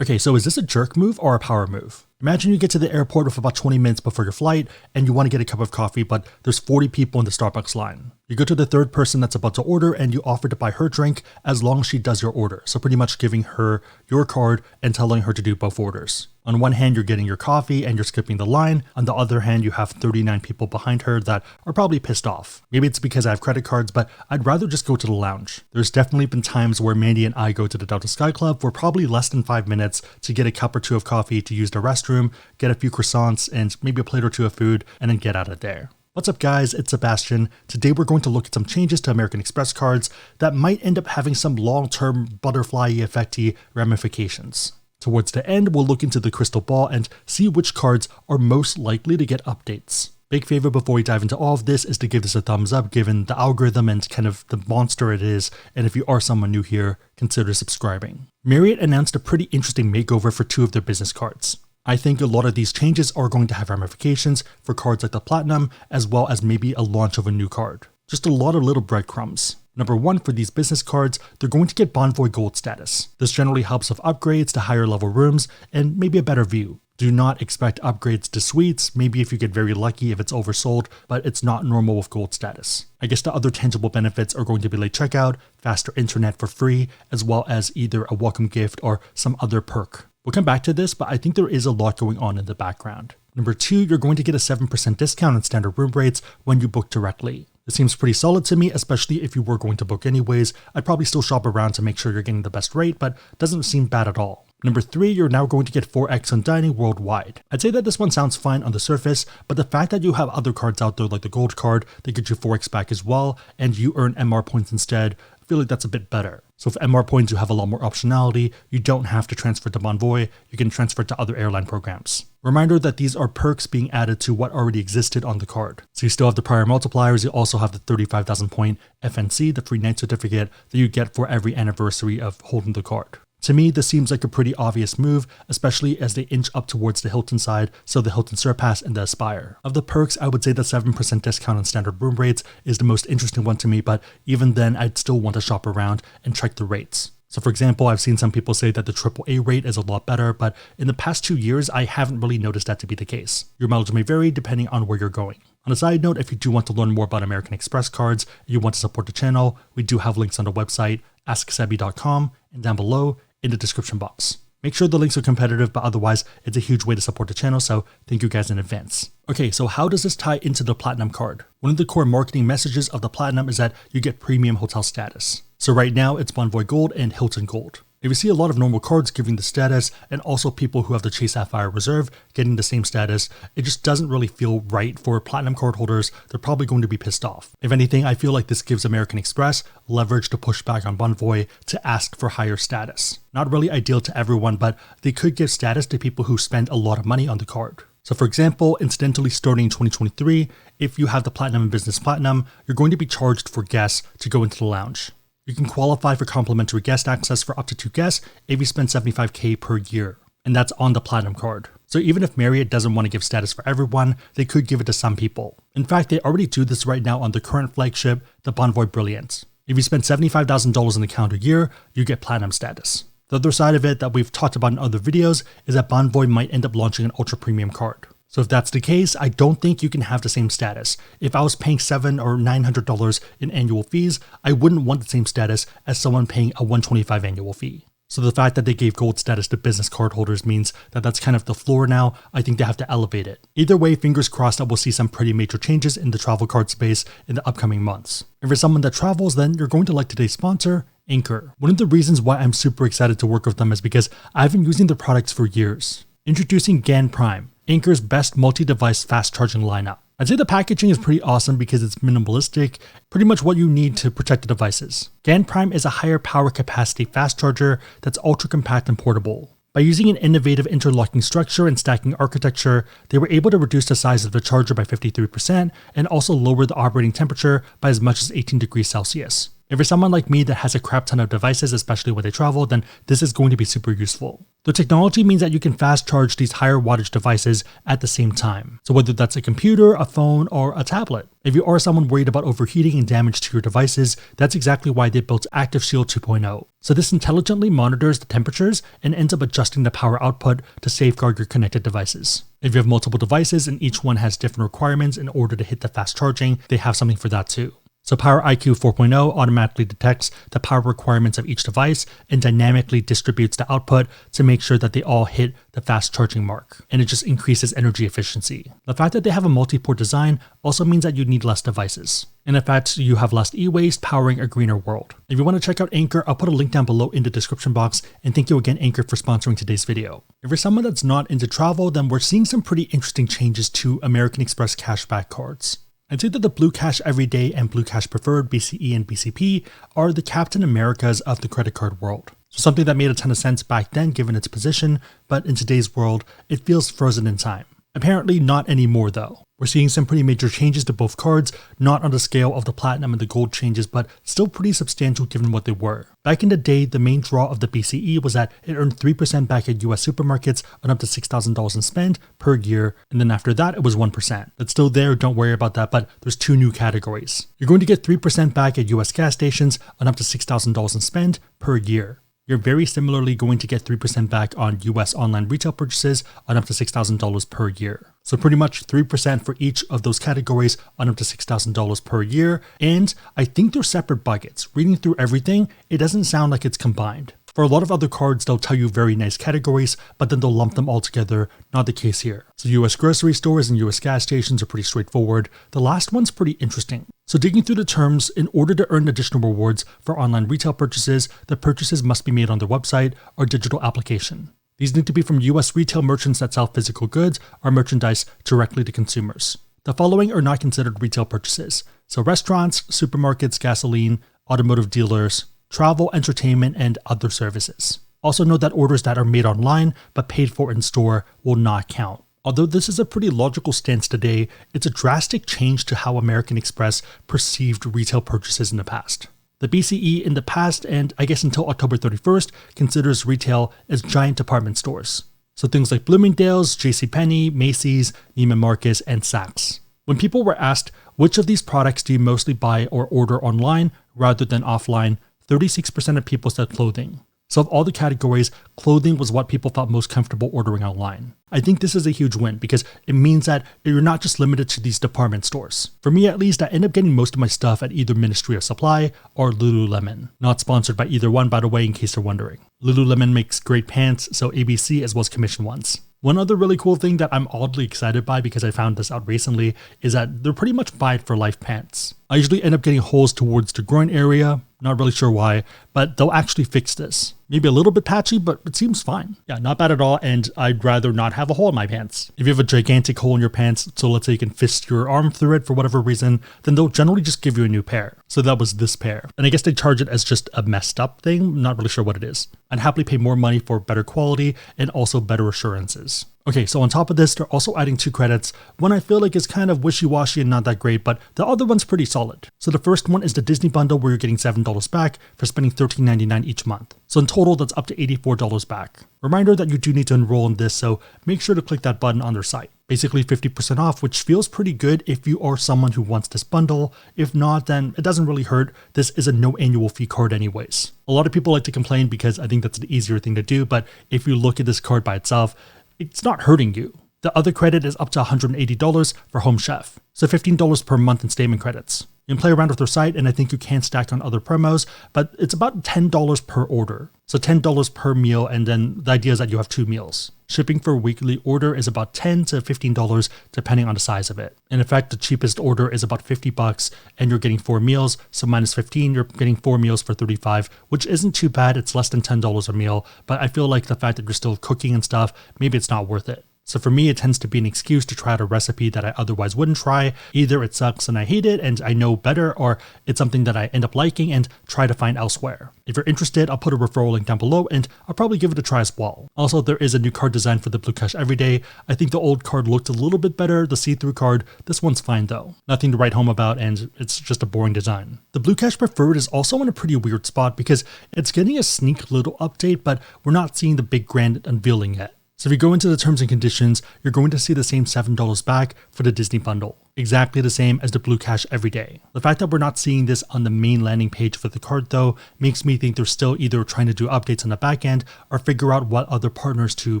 Okay, so is this a jerk move or a power move? Imagine you get to the airport with about 20 minutes before your flight and you want to get a cup of coffee, but there's 40 people in the Starbucks line. You go to the third person that's about to order and you offer to buy her drink as long as she does your order. So pretty much giving her your card and telling her to do both orders. On one hand, you're getting your coffee and you're skipping the line. On the other hand, you have 39 people behind her that are probably pissed off. Maybe it's because I have credit cards, but I'd rather just go to the lounge. There's definitely been times where Mandy and I go to the Delta Sky Club for probably less than 5 minutes to get a cup or two of coffee, to use the restroom, get a few croissants and maybe a plate or two of food, and then get out of there. What's up guys, it's Sebastian. Today we're going to look at some changes to American Express cards that might end up having some long-term butterfly effecty ramifications. Towards the end, we'll look into the crystal ball and see which cards are most likely to get updates. Big favor before we dive into all of this is to give this a thumbs up given the algorithm and kind of the monster it is, and if you are someone new here, consider subscribing. Marriott announced a pretty interesting makeover for two of their business cards. I think a lot of these changes are going to have ramifications for cards like the Platinum, as well as maybe a launch of a new card. Just a lot of little breadcrumbs. Number one, for these business cards, they're going to get Bonvoy Gold status. This generally helps with upgrades to higher level rooms and maybe a better view. Do not expect upgrades to suites, maybe if you get very lucky if it's oversold, but it's not normal with gold status. I guess the other tangible benefits are going to be late checkout, faster internet for free, as well as either a welcome gift or some other perk. We'll come back to this, but I think there is a lot going on in the background. Number two, you're going to get a 7% discount on standard room rates when you book directly. This seems pretty solid to me, especially if you were going to book anyways. I'd probably still shop around to make sure you're getting the best rate, but doesn't seem bad at all. Number three, you're now going to get 4x on dining worldwide. I'd say that this one sounds fine on the surface, but the fact that you have other cards out there like the gold card that get you 4x back as well, and you earn MR points instead, I feel like that's a bit better. So with MR points, you have a lot more optionality. You don't have to transfer to Bonvoy. You can transfer to other airline programs. Reminder that these are perks being added to what already existed on the card. So you still have the prior multipliers. You also have the 35,000 point FNC, the free night certificate that you get for every anniversary of holding the card. To me, this seems like a pretty obvious move, especially as they inch up towards the Hilton side, so the Hilton Surpass and the Aspire. Of the perks, I would say the 7% discount on standard room rates is the most interesting one to me, but even then, I'd still want to shop around and check the rates. So for example, I've seen some people say that the AAA rate is a lot better, but in the past 2 years, I haven't really noticed that to be the case. Your mileage may vary depending on where you're going. On a side note, if you do want to learn more about American Express cards and you want to support the channel, we do have links on the website, AskSebby.com, and down below in the description box. Make sure the links are competitive, but otherwise it's a huge way to support the channel, so thank you guys in advance. Okay, so how does this tie into the Platinum card? One of the core marketing messages of the Platinum is that you get premium hotel status. So right now it's Bonvoy Gold and Hilton Gold. If you see a lot of normal cards giving the status, and also people who have the Chase Sapphire Reserve getting the same status, it just doesn't really feel right for Platinum card holders. They're probably going to be pissed off. If anything, I feel like this gives American Express leverage to push back on Bonvoy to ask for higher status. Not really ideal to everyone, but they could give status to people who spend a lot of money on the card. So for example, incidentally starting in 2023, if you have the Platinum and Business Platinum, you're going to be charged for guests to go into the lounge. You can qualify for complimentary guest access for up to 2 guests if you spend $75,000 per year, and that's on the Platinum card. So even if Marriott doesn't want to give status for everyone, they could give it to some people. In fact, they already do this right now on the current flagship, the Bonvoy Brilliance. If you spend $75,000 in the calendar year, you get Platinum status. The other side of it that we've talked about in other videos is that Bonvoy might end up launching an ultra premium card. So if that's the case, I don't think you can have the same status. If I was paying $700 or $900 in annual fees, I wouldn't want the same status as someone paying a $125 annual fee. So the fact that they gave gold status to business card holders means that that's kind of the floor now. I think they have to elevate it. Either way, fingers crossed that we'll see some pretty major changes in the travel card space in the upcoming months. And for someone that travels, then you're going to like today's sponsor, Anchor. One of the reasons why I'm super excited to work with them is because I've been using their products for years. Introducing GAN Prime, Anchor's best multi-device fast charging lineup. I'd say the packaging is pretty awesome because it's minimalistic, pretty much what you need to protect the devices. GAN Prime is a higher power capacity fast charger that's ultra compact and portable. By using an innovative interlocking structure and stacking architecture, they were able to reduce the size of the charger by 53% and also lower the operating temperature by as much as 18 degrees Celsius. If you're someone like me that has a crap ton of devices, especially when they travel, then this is going to be super useful. The technology means that you can fast charge these higher wattage devices at the same time. So whether that's a computer, a phone, or a tablet. If you are someone worried about overheating and damage to your devices, that's exactly why they built ActiveShield 2.0. So this intelligently monitors the temperatures and ends up adjusting the power output to safeguard your connected devices. If you have multiple devices and each one has different requirements in order to hit the fast charging, they have something for that too. So Power IQ 4.0 automatically detects the power requirements of each device and dynamically distributes the output to make sure that they all hit the fast charging mark. And it just increases energy efficiency. The fact that they have a multi-port design also means that you need less devices. And in fact, you have less e-waste powering a greener world. If you want to check out Anchor, I'll put a link down below in the description box. And thank you again, Anchor, for sponsoring today's video. If you're someone that's not into travel, then we're seeing some pretty interesting changes to American Express cashback cards. I'd say that the Blue Cash Everyday and Blue Cash Preferred, BCE and BCP, are the Captain Americas of the credit card world. So something that made a ton of sense back then given its position, but in today's world, it feels frozen in time. Apparently not anymore though. We're seeing some pretty major changes to both cards, not on the scale of the platinum and the gold changes, but still pretty substantial given what they were. Back in the day, the main draw of the BCE was that it earned 3% back at US supermarkets on up to $6,000 in spend per year, and then after that it was 1%. It's still there, don't worry about that, but there's two new categories. You're going to get 3% back at US gas stations on up to $6,000 in spend per year. You're very similarly going to get 3% back on US online retail purchases on up to $6,000 per year. So pretty much 3% for each of those categories on up to $6,000 per year. And I think they're separate buckets. Reading through everything, it doesn't sound like it's combined. For a lot of other cards, they'll tell you very nice categories, but then they'll lump them all together. Not the case here. So US grocery stores and US gas stations are pretty straightforward. The last one's pretty interesting. So digging through the terms, in order to earn additional rewards for online retail purchases, the purchases must be made on their website or digital application. These need to be from US retail merchants that sell physical goods or merchandise directly to consumers. The following are not considered retail purchases. So restaurants, supermarkets, gasoline, automotive dealers, travel, entertainment, and other services. Also note that orders that are made online but paid for in store will not count. Although this is a pretty logical stance today, it's a drastic change to how American Express perceived retail purchases in the past. The BCE in the past, and I guess until October 31st, considers retail as giant department stores. So things like Bloomingdale's, JCPenney, Macy's, Neiman Marcus, and Saks. When people were asked, which of these products do you mostly buy or order online rather than offline, 36% of people said clothing. So of all the categories, clothing was what people felt most comfortable ordering online. I think this is a huge win because it means that you're not just limited to these department stores. For me at least, I end up getting most of my stuff at either Ministry of Supply or Lululemon. Not sponsored by either one, by the way, in case you're wondering. Lululemon makes great pants, so ABC as well as commission ones. One other really cool thing that I'm oddly excited by because I found this out recently is that they're pretty much buy it for life pants. I usually end up getting holes towards the groin area, not really sure why, but they'll actually fix this. Maybe a little bit patchy, but it seems fine. Yeah, not bad at all, and I'd rather not have a hole in my pants. If you have a gigantic hole in your pants, so let's say you can fist your arm through it for whatever reason, then they'll generally just give you a new pair. So that was this pair. And I guess they charge it as just a messed up thing, not really sure what it is. I'd happily pay more money for better quality and also better assurances. Okay, so on top of this, they're also adding 2 credits. One I feel like is kind of wishy-washy and not that great, but the other one's pretty solid. So the first one is the Disney bundle where you're getting $7 back for spending $13.99 each month. So in total, that's up to $84 back. Reminder that you do need to enroll in this, so make sure to click that button on their site. Basically 50% off, which feels pretty good if you are someone who wants this bundle. If not, then it doesn't really hurt. This is a no annual fee card anyways. A lot of people like to complain because I think that's the easier thing to do, but if you look at this card by itself, it's not hurting you. The other credit is up to $180 for Home Chef, so $15 per month in statement credits. You can play around with their site, and I think you can stack on other promos, but it's about $10 per order. So $10 per meal, and then the idea is that you have 2 meals. Shipping for a weekly order is about $10 to $15 depending on the size of it. And in fact, the cheapest order is about $50 and you're getting 4 meals. So minus 15, you're getting 4 meals for $35, which isn't too bad. It's less than $10 a meal, but I feel like the fact that you're still cooking and stuff, maybe it's not worth it. So for me, it tends to be an excuse to try out a recipe that I otherwise wouldn't try. Either it sucks and I hate it and I know better, or it's something that I end up liking and try to find elsewhere. If you're interested, I'll put a referral link down below and I'll probably give it a try as well. Also, there is a new card design for the Blue Cash Everyday. I think the old card looked a little bit better, the see-through card. This one's fine though. Nothing to write home about and it's just a boring design. The Blue Cash Preferred is also in a pretty weird spot because it's getting a sneak little update, but we're not seeing the big grand unveiling yet. So if you go into the terms and conditions, you're going to see the same $7 back for the Disney bundle. Exactly the same as the Blue Cash Everyday. The fact that we're not seeing this on the main landing page for the card though, makes me think they're still either trying to do updates on the back end or figure out what other partners to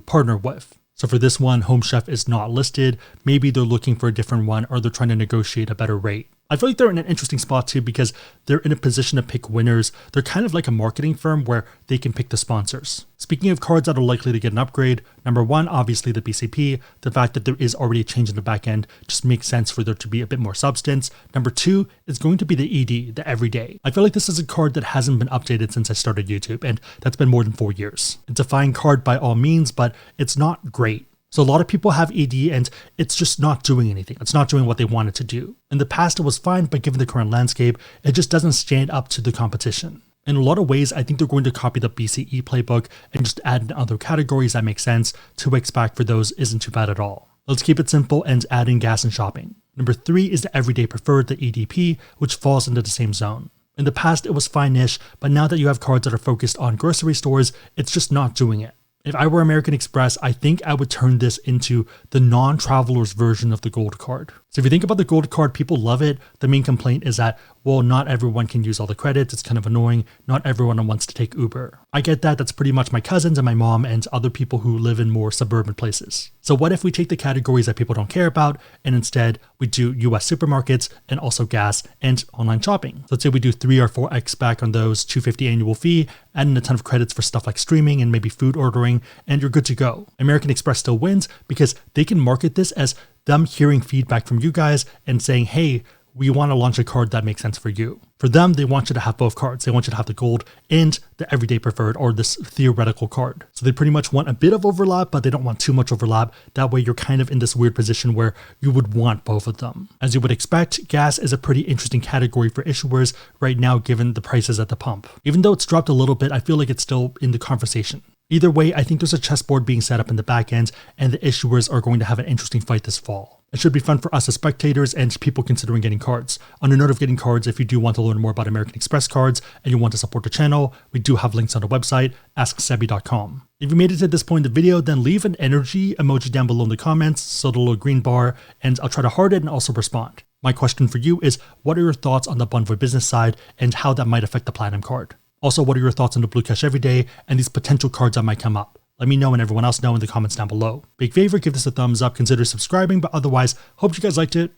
partner with. So for this one, Home Chef is not listed. Maybe they're looking for a different one or they're trying to negotiate a better rate. I feel like they're in an interesting spot too because they're in a position to pick winners. They're kind of like a marketing firm where they can pick the sponsors. Speaking of cards that are likely to get an upgrade, number one, obviously the BCP. The fact that there is already a change in the back end just makes sense for there to be a bit more substance. Number two is going to be the ED, the Everyday. I feel like this is a card that hasn't been updated since I started YouTube, and that's been more than 4 years. It's a fine card by all means, but it's not great. So a lot of people have ED and it's just not doing anything. It's not doing what they wanted to do. In the past, it was fine, but given the current landscape, it just doesn't stand up to the competition. In a lot of ways, I think they're going to copy the BCE playbook and just add in other categories that make sense. 2x back for those isn't too bad at all. Let's keep it simple and add in gas and shopping. Number 3 is the Everyday Preferred, the EDP, which falls into the same zone. In the past, it was fine-ish, but now that you have cards that are focused on grocery stores, it's just not doing it. If I were American Express, I think I would turn this into the non-traveler's version of the gold card. So if you think about the gold card, people love it. The main complaint is that, well, not everyone can use all the credits. It's kind of annoying. Not everyone wants to take Uber. I get that. That's pretty much my cousins and my mom and other people who live in more suburban places. So what if we take the categories that people don't care about and instead we do US supermarkets and also gas and online shopping? Let's say we do 3 or 4x back on those, $250 annual fee, add in a ton of credits for stuff like streaming and maybe food ordering, and you're good to go. American Express still wins because they can market this as them hearing feedback from you guys and saying, hey, we want to launch a card that makes sense for you. For them, they want you to have both cards. They want you to have the gold and the Everyday Preferred, or this theoretical card. So they pretty much want a bit of overlap, but they don't want too much overlap. That way you're kind of in this weird position where you would want both of them. As you would expect, gas is a pretty interesting category for issuers right now given the prices at the pump. Even though it's dropped a little bit, I feel like it's still in the conversation. Either way, I think there's a chessboard being set up in the back end, and the issuers are going to have an interesting fight this fall. It should be fun for us as spectators and people considering getting cards. On a note of getting cards, if you do want to learn more about American Express cards and you want to support the channel, we do have links on the website, AskSebby.com. If you made it to this point in the video, then leave an energy emoji down below in the comments, so the little green bar, and I'll try to heart it and also respond. My question for you is, what are your thoughts on the Bun for Business side and how that might affect the Platinum card? Also, what are your thoughts on the Blue Cash Everyday and these potential cards that might come up? Let me know and everyone else know in the comments down below. Big favor, give this a thumbs up, consider subscribing, but otherwise, hope you guys liked it.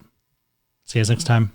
See you guys next time.